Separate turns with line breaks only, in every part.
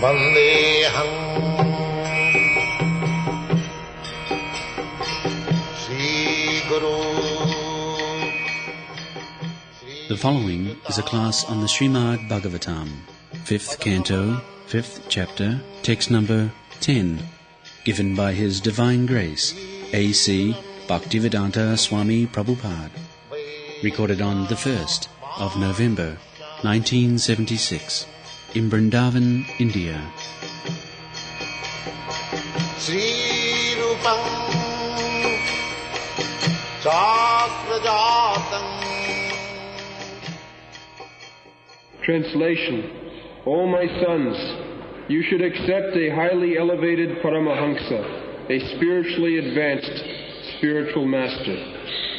Vandeham Sri Guru.
The following is a class on the Srimad Bhagavatam, 5th Canto, 5th Chapter, text number 10, given by His Divine Grace, A.C. Bhaktivedanta Swami Prabhupada, recorded on the 1st of November, 1976, in Vrindavan, India.
Sri Rupam Chakrajatam.
Translation. O my sons, you should accept a highly elevated Paramahamsa, a spiritually advanced spiritual master.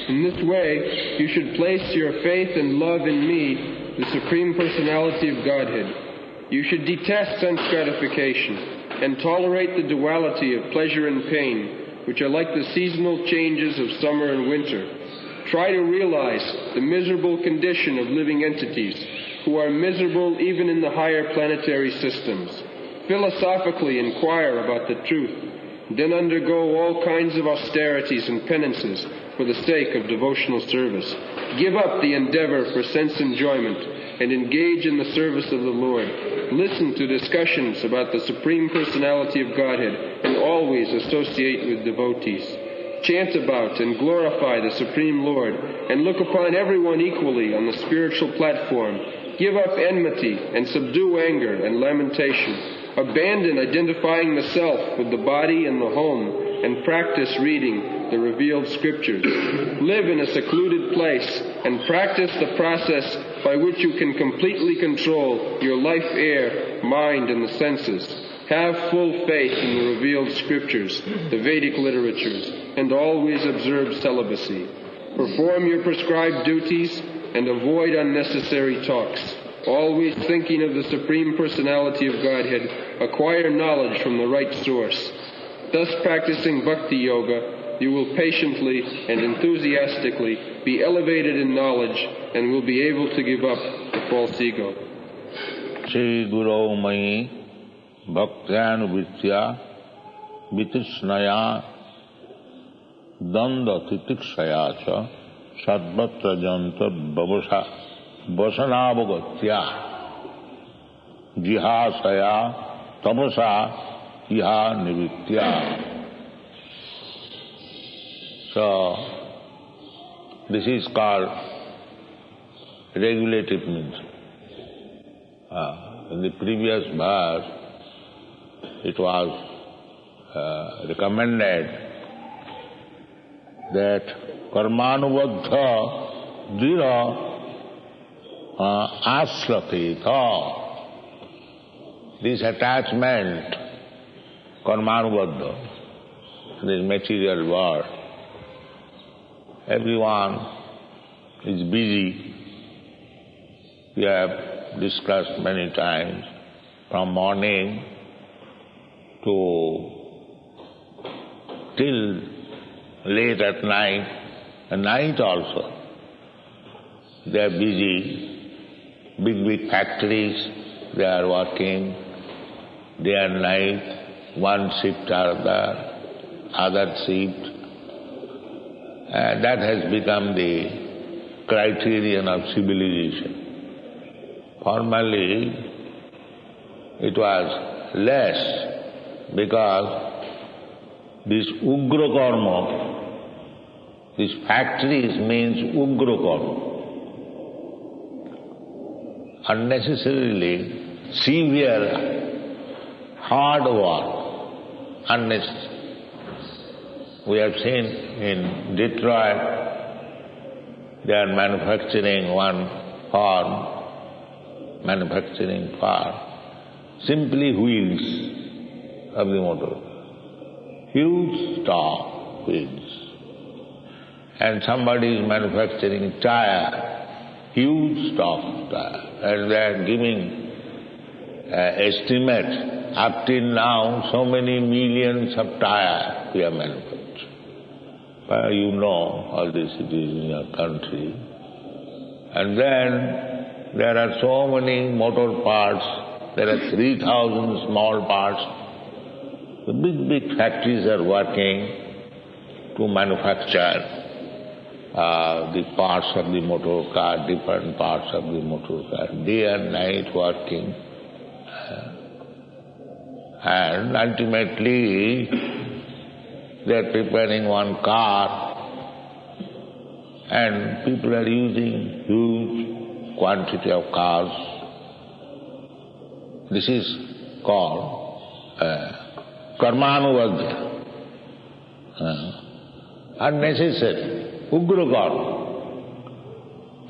In this way, you should place your faith and love in me, the Supreme Personality of Godhead. You should detest sense gratification and tolerate the duality of pleasure and pain, which are like the seasonal changes of summer and winter. Try to realize the miserable condition of living entities who are miserable even in the higher planetary systems. Philosophically inquire about the truth, then undergo all kinds of austerities and penances for the sake of devotional service. Give up the endeavor for sense enjoyment and engage in the service of the Lord. Listen to discussions about the Supreme Personality of Godhead and always associate with devotees. Chant about and glorify the Supreme Lord and look upon everyone equally on the spiritual platform. Give up enmity and subdue anger and lamentation. Abandon identifying the self with the body and the home, and practice reading the revealed scriptures. Live in a secluded place and practice the process by which you can completely control your life air, mind, and the senses. Have full faith in the revealed scriptures, the Vedic literatures, and always observe celibacy. Perform your prescribed duties and avoid unnecessary talks. Always thinking of the Supreme Personality of Godhead, acquire knowledge from the right source. Thus practicing Bhakti Yoga, you will patiently and enthusiastically be elevated in knowledge and will be able to give up the false ego.
Sri Guru Mai Bhaktyanu Vitishnaya Danda Titikshaya Cha Sadvatra Janta Babasa Vasanavagatya Jihasaya Tamasa Iha Nivitya. So, this is called regulative means. In the previous verse, it was recommended that karmanubadha dhira asrapeta. This attachment, karmanubadha, this material world, everyone is busy. We have discussed many times, from morning till late at night also. They are busy. Big factories, they are working day and night, one shift or other shift. And that has become the criterion of civilization. Formerly, it was less, because this ugra karma, these factories means ugra karma. Unnecessarily severe, hard work, unnecessary. We have seen in Detroit, they are manufacturing one farm, simply wheels of the motor. Huge stock wheels. And somebody is manufacturing tire, huge stock tire. And they are giving estimate, up till now, so many millions of tires we have manufactured. Well, you know all this it is in your country. And then there are so many motor parts There are 3,000 small parts. The big factories are working to manufacture the parts of the motor car, different parts of the motor car, day and night working. And ultimately, they are preparing one car, and people are using huge quantity of cars. This is called karmanuvagya, unnecessary, ugra karma.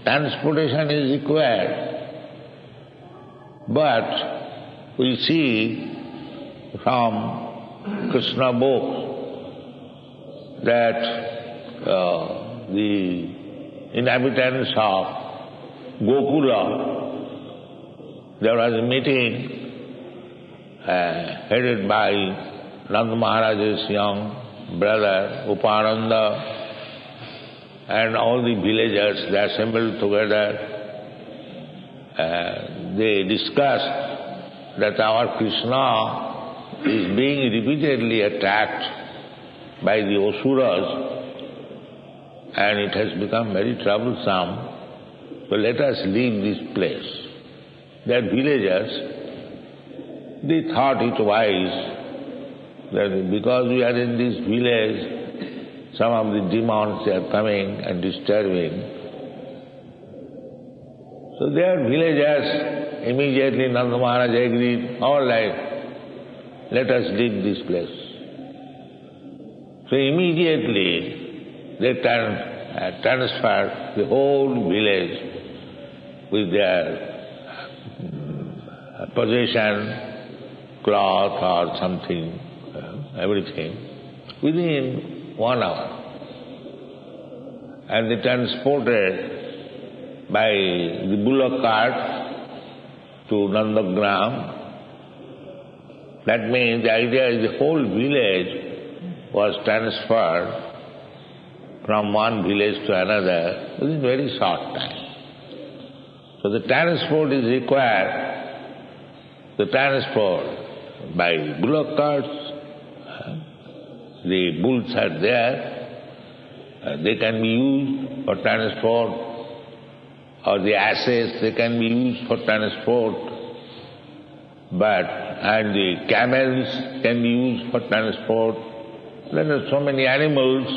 Transportation is required, but we see from Krishna books that the inhabitants of Gokula, there was a meeting headed by Nanda Maharaj's young brother Upananda, and all the villagers, they assembled together. They discussed that our Krishna is being repeatedly attacked by the Asuras, and it has become very troublesome. So let us leave this place. Their villagers, they thought it wise that because we are in this village, some of the demons they are coming and disturbing. So their villagers, immediately Nanda Maharaj agreed, all right, let us leave this place. So immediately they transferred the whole village with their possession, cloth or something, everything, within 1 hour. And they transported by the bullock cart to Nandagram. That means the idea is the whole village was transferred from one village to another within very short time. So the transport is required, the transport by bullock carts. The bulls are there, they can be used for transport, or the asses, they can be used for transport, and the camels can be used for transport. There are so many animals.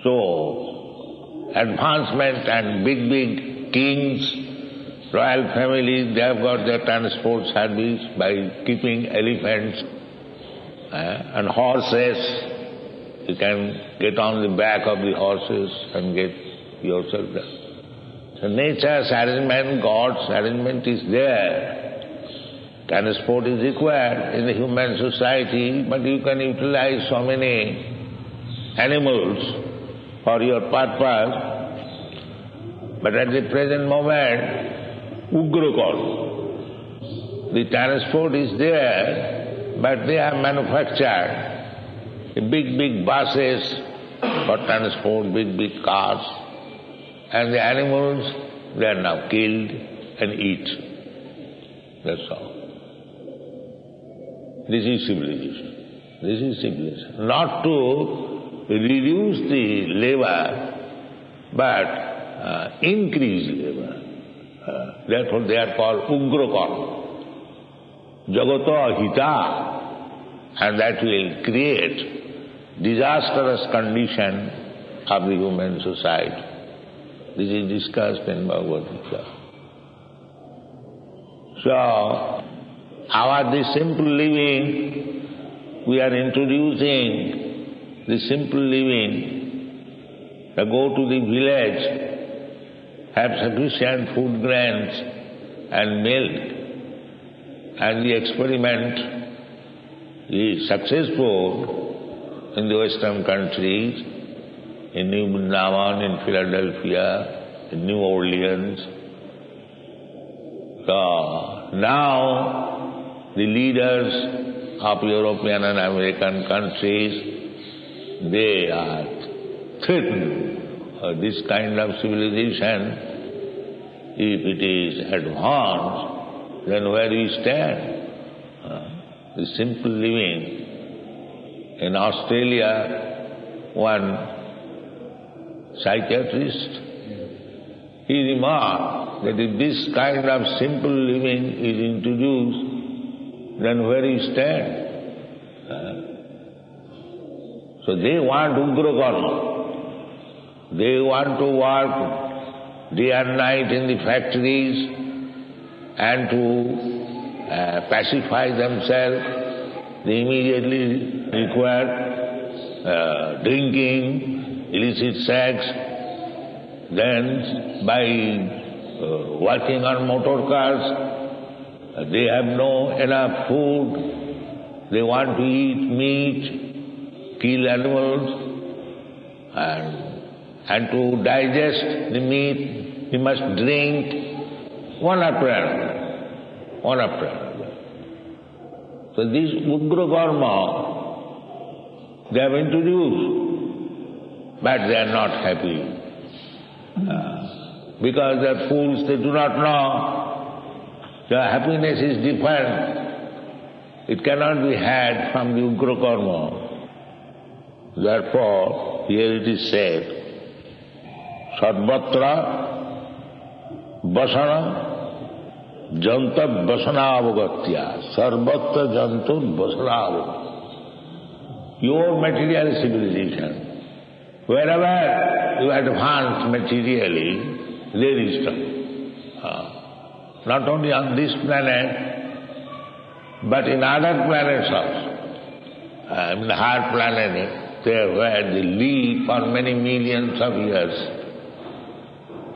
So, advancement and big kings, royal families, they have got their transport service by keeping elephants and horses. You can get on the back of the horses and get yourself there. So nature's arrangement, God's arrangement is there. Transport is required in the human society, but you can utilize so many animals for your purpose. But at the present moment, Ugrokol, the transport is there, but they have manufactured big buses for transport, big cars, and the animals, they are now killed and eat. That's all. This is civilization. This is civilization. Not to reduce the labor, but increase labor. Therefore they are called Ugrokar. Jagato Ahita, and that will create disastrous condition of the human society. This is discussed in Bhagavad Gita. So, this simple living, we are introducing the simple living. Go to the village, have sufficient food grains and milk, and the experiment is successful in the Western countries, in New Vrindavan, in Philadelphia, in New Orleans. So now the leaders of European and American countries, they are threatened this kind of civilization, if it is advanced, then where do we stand? The simple living. In Australia, one psychiatrist, he remarked that if this kind of simple living is introduced, then where do you stand? So they want ugra karma. They want to work day and night in the factories and to pacify themselves. They immediately require drinking, illicit sex. Then by working on motor cars, they have no enough food. They want to eat meat, kill animals, and to digest the meat, he must drink one after another, one after another. So this ugra karma, they have introduced, but they are not happy. Because they are fools, they do not know the happiness is different. It cannot be had from the ugra karma. Therefore, here it is said, Sarvatra vasana jantat vasanavagatya. Sarvatra jantat vasanavagatya. Your material civilization, wherever you advance materially, there is trouble. Not only on this planet, but in other planets also. In the higher planet, there where they live for many millions of years,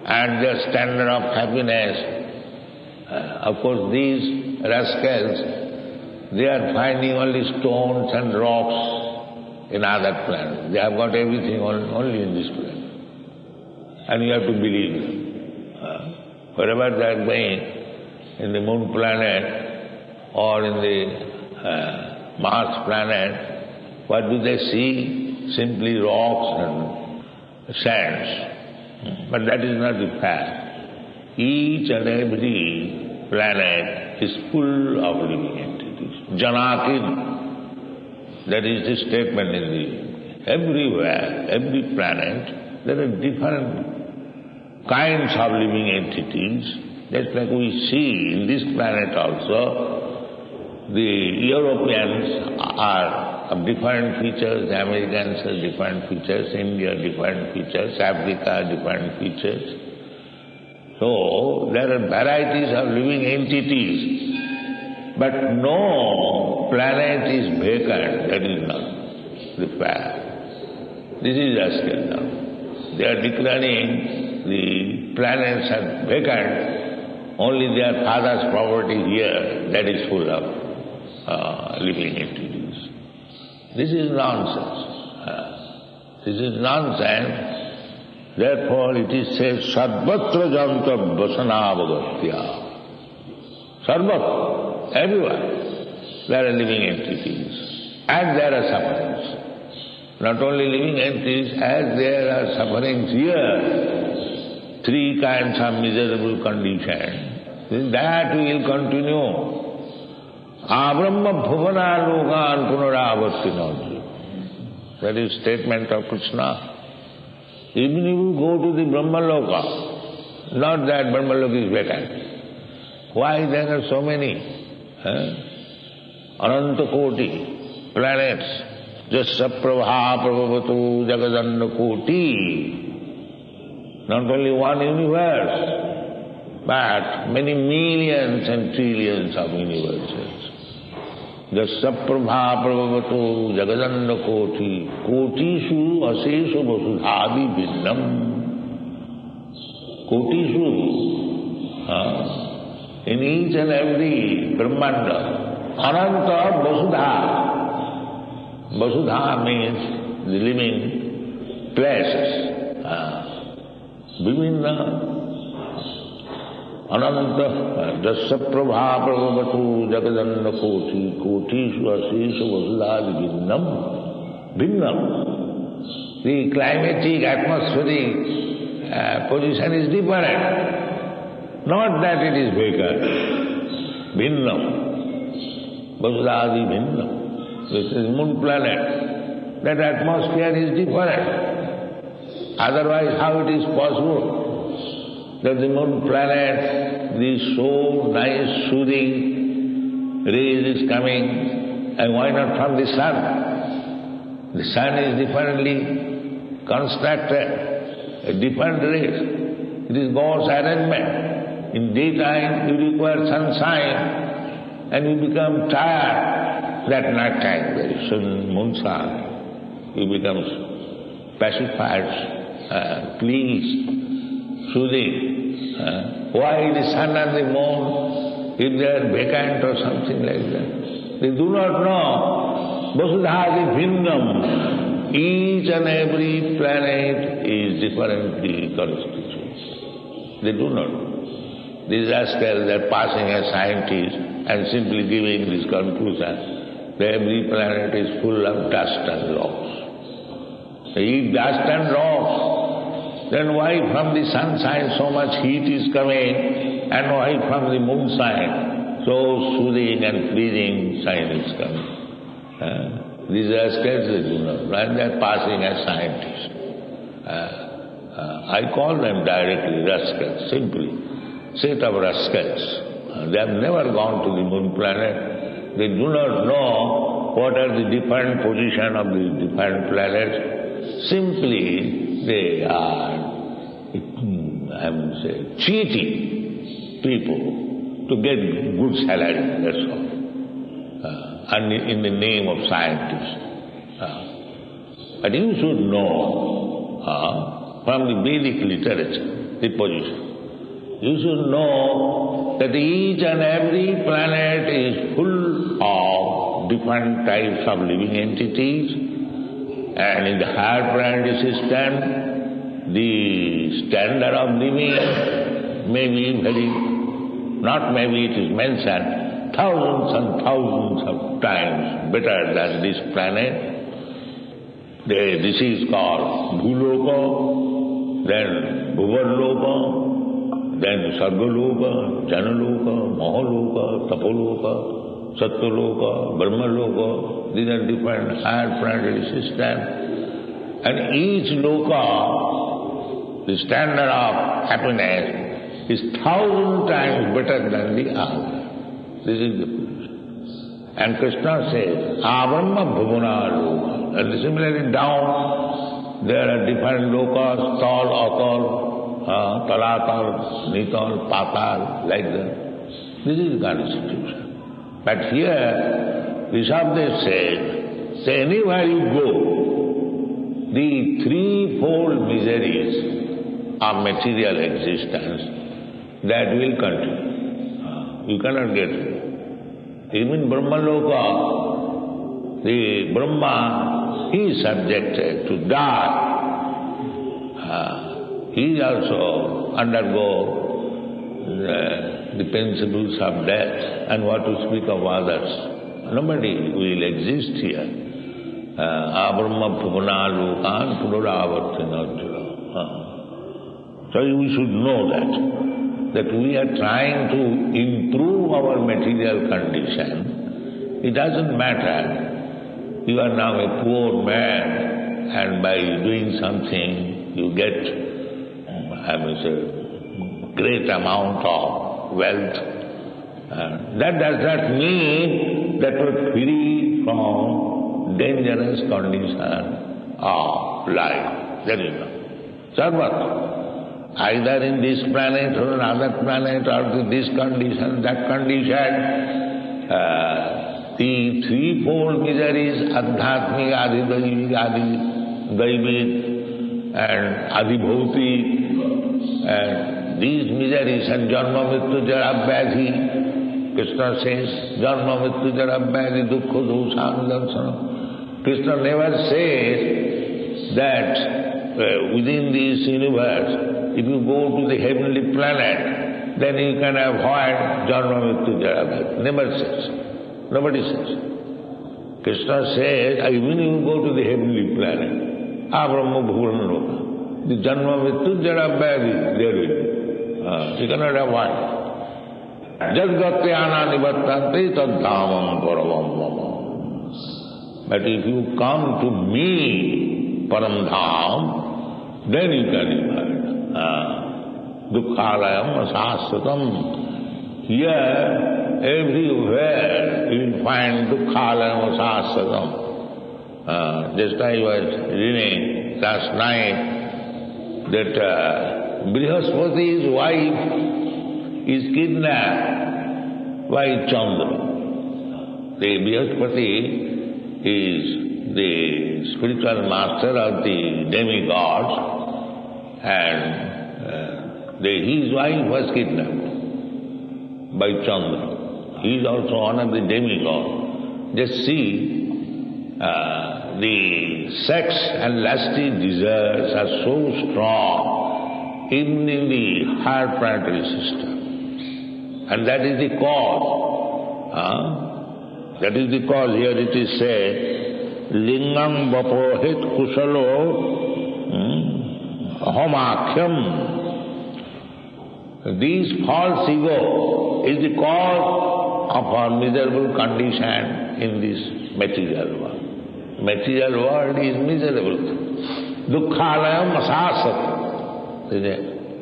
and their standard of happiness, of course these rascals, they are finding only stones and rocks in other planets. They have got everything only in this planet. And you have to believe them. Wherever they are going, in the moon planet or in the Mars planet, what do they see? Simply rocks and sands. But that is not the fact. Each and every planet is full of living entities. Janakin, that is the statement in the everywhere, every planet, there are different kinds of living entities. Just like we see in this planet also, the Europeans are of different features, the Americans have different features, India different features, Africa different features. So there are varieties of living entities, but no planet is vacant, that is not the fact. This is a scandal. They are declaring the planets are vacant, only their father's property here, that is full of living entities. This is nonsense. This is nonsense. Therefore it is said, Sarvatra janta vasanavagatya. Sarvatra, everywhere, there are living entities, and there are sufferings. Not only living entities, as there are sufferings here, three kinds of miserable conditions, that will continue. Abrahma bhuvana lokan punaravartinodhi. That is statement of Krishna. Even if you go to the Brahmaloka, not that Brahmaloka is vacant. Why there are so many Ananta Koti planets? Jasya prabha prabhavatu jagadanna koti. Not only one universe, but many millions and trillions of universes. Jasya prabha prabhavatu jagadanna koti. Kotishu aseshu vasudhavi bhinnam. Kotishu, in each and every Brahmanda, Ananta Vasudha. Vasudha means the living places. Vivinna, Ananta, Jasya prabha prabhavatu jagadanna koti, kotishu aseshu vasudha bhinnam. Bhinnam. The climatic, atmospheric position is different. Not that it is vacant. Bhinnam. Vasudhadi Bhinnam. This is moon planet. That atmosphere is different. Otherwise, how it is possible that the moon planet, the so nice soothing rays is coming, and why not from the sun? The sun is differently constructed, a different rays. It is God's arrangement. In daytime you require sunshine and you become tired. That night time very soon moonshine. You become pacified, pleased, soothing. Why the sun and the moon, if they are vacant or something like that? They do not know. Vasudhadi Bhinnam. Each and every planet is differently constituted. They do not know. These rascals are passing as scientists and simply giving this conclusion that every planet is full of dust and rocks. If dust and rocks, then why from the sunshine so much heat is coming, and why from the moonshine so soothing and pleasing shine is coming? These rascals, they do not know, and they are passing as scientists. I call them directly rascals, simply. Set of rascals. They have never gone to the moon planet. They do not know what are the different positions of the different planets. Simply, they are, cheating people to get good salary, that's all. And in the name of scientists. But you should know from the Vedic literature, the position. You should know that each and every planet is full of different types of living entities, and in the higher planetary system, the standard of living may be it is mentioned, thousands and thousands of times better than this planet. This is called Bhuloka, then Bhuvarloka, then Sargaloka, Janaloka, Mahaloka, Tapoloka, Satyaloka, Brahmaloka. These are different higher planetary systems. And each loka, the standard of happiness, is 1,000 times better than the other. This is the position. And Krishna says, Abrahma Bhuvana Loka. And similarly down, there are different lokas, Tal, Akal, Talatal, Nital, Patal, like that. This is the constitution. But here, Rishabdev said, anywhere you go, the threefold miseries of material existence, that will continue. You cannot get it. Even Brahmaloka, the Brahma, he is subjected to die. He also undergo the principles of death, and what to speak of others. Nobody will exist here. Abrahma Bhuvana Lokan Punaravartinarjuna. So we should know that we are trying to improve our material condition. It doesn't matter. You are now a poor man, and by doing something you get a great amount of wealth. That does not mean that we're free from dangerous condition of life. There is no. Sarvat. Either in this planet or another planet, or in this condition, that condition, the threefold miseries, Adhyatmik, Adhidaivik, Adhidaivik, and Adhibhautik, and these miseries and Janma Mrityu Jara Vyadhi, Krishna says, Janma Mrityu Jara Vyadhi Dukkha Dosam Darsana. Krishna never says that within this universe, if you go to the heavenly planet, then you can avoid Janma Mrityu Jara Vyadhi. Never says. Nobody says. Krishna says, even if you go to the heavenly planet, Abrahma Bhuvana Loka, the Janma Mrityu Jara Vyadhi, there will be. You cannot avoid. Jadgatyana nivattante tadhamam paramam mama. But if you come to me, Param Dham, then you can invite. Dukkhalayam asasatam. Here, everywhere, you will find Dukkhalayam asasatam. Just I was reading last night that Brihaspati's wife is kidnapped by Chandra. The Brihaspati is the spiritual master of the demigods, and his wife was kidnapped by Chandra. He is also one of the demigods. Just see, the sex and lusty desires are so strong even in the higher planetary system. And that is the cause. That is the cause. Here it is said, Lingam vapohit kusalo homakhyam. This false ego is the cause of our miserable condition in this material world. Material world is miserable. Dukkhalayam asasat.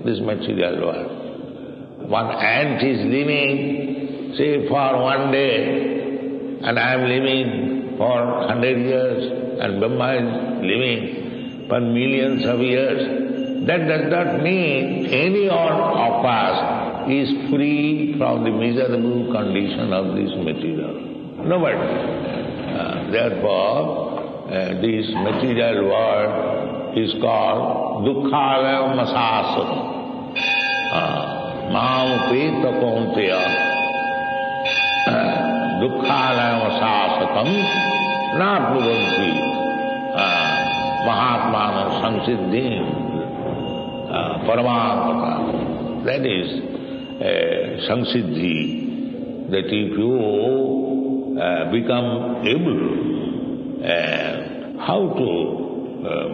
This material world. One ant is living, say, for one day, and I am living for 100 years, and Brahma is living for millions of years. That does not mean any one of us is free from the miserable condition of this material. Nobody. Therefore, this material world is called Dukkhalayam asasat. Mam Peta Kaunteya Dukkhalayam asasatam na pruvanti Mahatmana Samsiddhim Paramatmata. That is Samsiddhi, that if you become able how to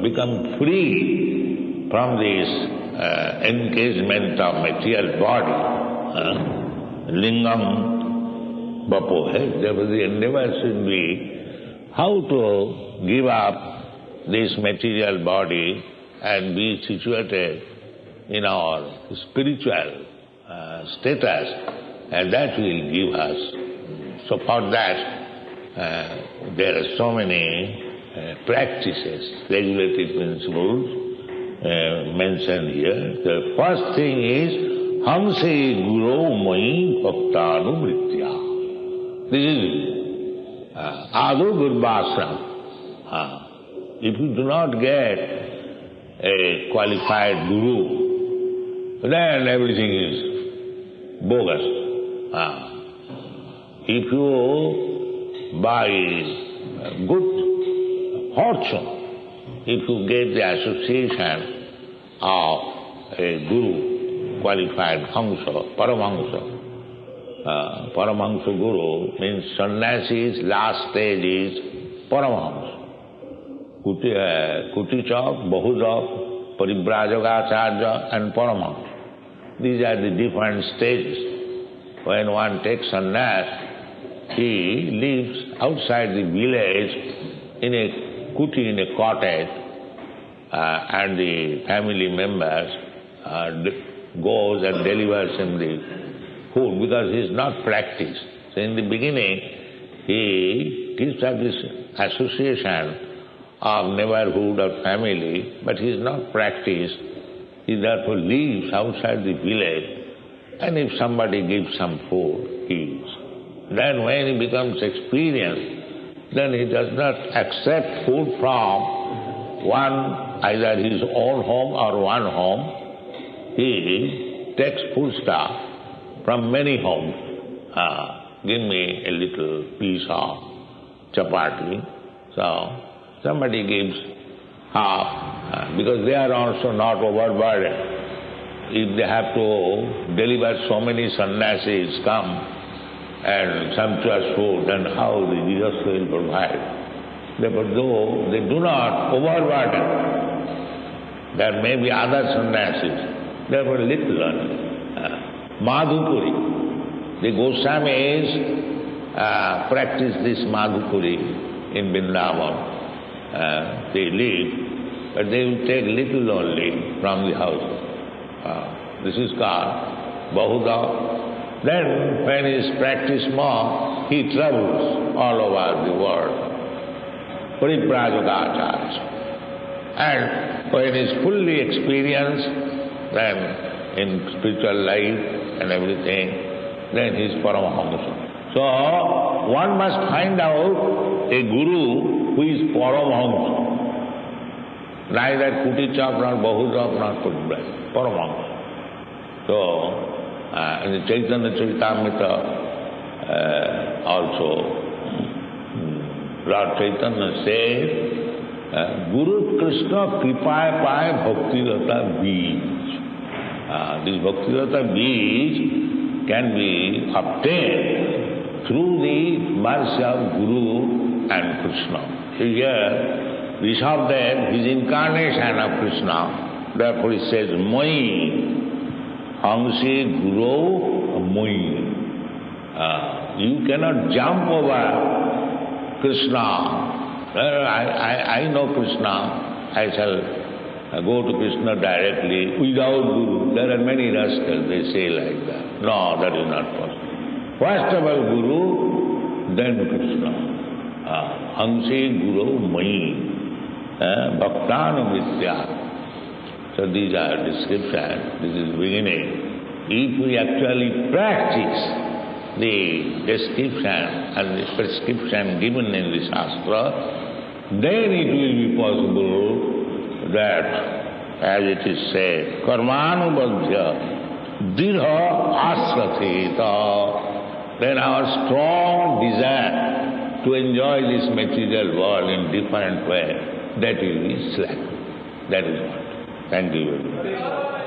become free from this encasement of material body, lingam vapohe. Therefore the endeavor should be how to give up this material body and be situated in our spiritual status, and that will give us. So for that, there are so many practices, regulative principles mentioned here. The first thing is hamse guru mai bhaktanuvritya. This is adu gurbhasram. If you do not get a qualified guru, then everything is bogus. If you by good fortune, if you get the association of a guru, qualified Hamsa, Paramahamsa. Paramahamsa guru means sannyasi's last stage is Paramahamsa. Kuticha, Bahuja, Paribrajagacharya and Paramahamsa. These are the different stages. When one takes sannyas, he lives outside the village in a kuti, in a cottage, and the family members goes and delivers him the food because he is not practiced. So in the beginning, he keeps up this association of neighborhood or family, but he is not practiced. He therefore lives outside the village, and if somebody gives some food, he eats. Then when he becomes experienced, then he does not accept food from one, either his own home or one home. He takes food stuff from many homes. Give me a little piece of chapati. So somebody gives half, because they are also not overburdened. If they have to deliver so many sannyasis come and sumptuous food, then how the Jesus will provide? Therefore, though they do not overburden, there may be other sannyasis, therefore little only. Madhupuri. The Goswamis practice this Madhukuri in Vrindavan. They live, but they will take little only from the house. This is called Bahuda. Then when he is practiced more, he travels all over the world. Parivrajagacharya. And when he is fully experienced, then in spiritual life and everything, then he is Paramahamsa. So one must find out a guru who is Paramahamsa. Neither Kutichak nor Bahujak nor Purivraj. Paramahamsa. So in the Chaitanya Charitamrita also, Lord Chaitanya says, Guru Krishna Kripaya Paya Bhakti Rata Bij. This Bhakti Rata Bij can be obtained through the mercy of Guru and Krishna. Here, Rishabdev is incarnation of Krishna. Therefore he says, Moi, Hangsi Guru Moi. You cannot jump over Krishna. I know Krishna. I shall go to Krishna directly without Guru. There are many rascals, they say like that. No, that is not possible. First of all Guru, then Krishna. Hangsi Guru Mai. Bhaktanuvritya. So these are descriptions. This is beginning. If we actually practice the description and the prescription given in the Shastra, then it will be possible that, as it is said, karmanubadhya dirha asratheta, then our strong desire to enjoy this material world in different way, that will be slack. That is what. Thank you very much.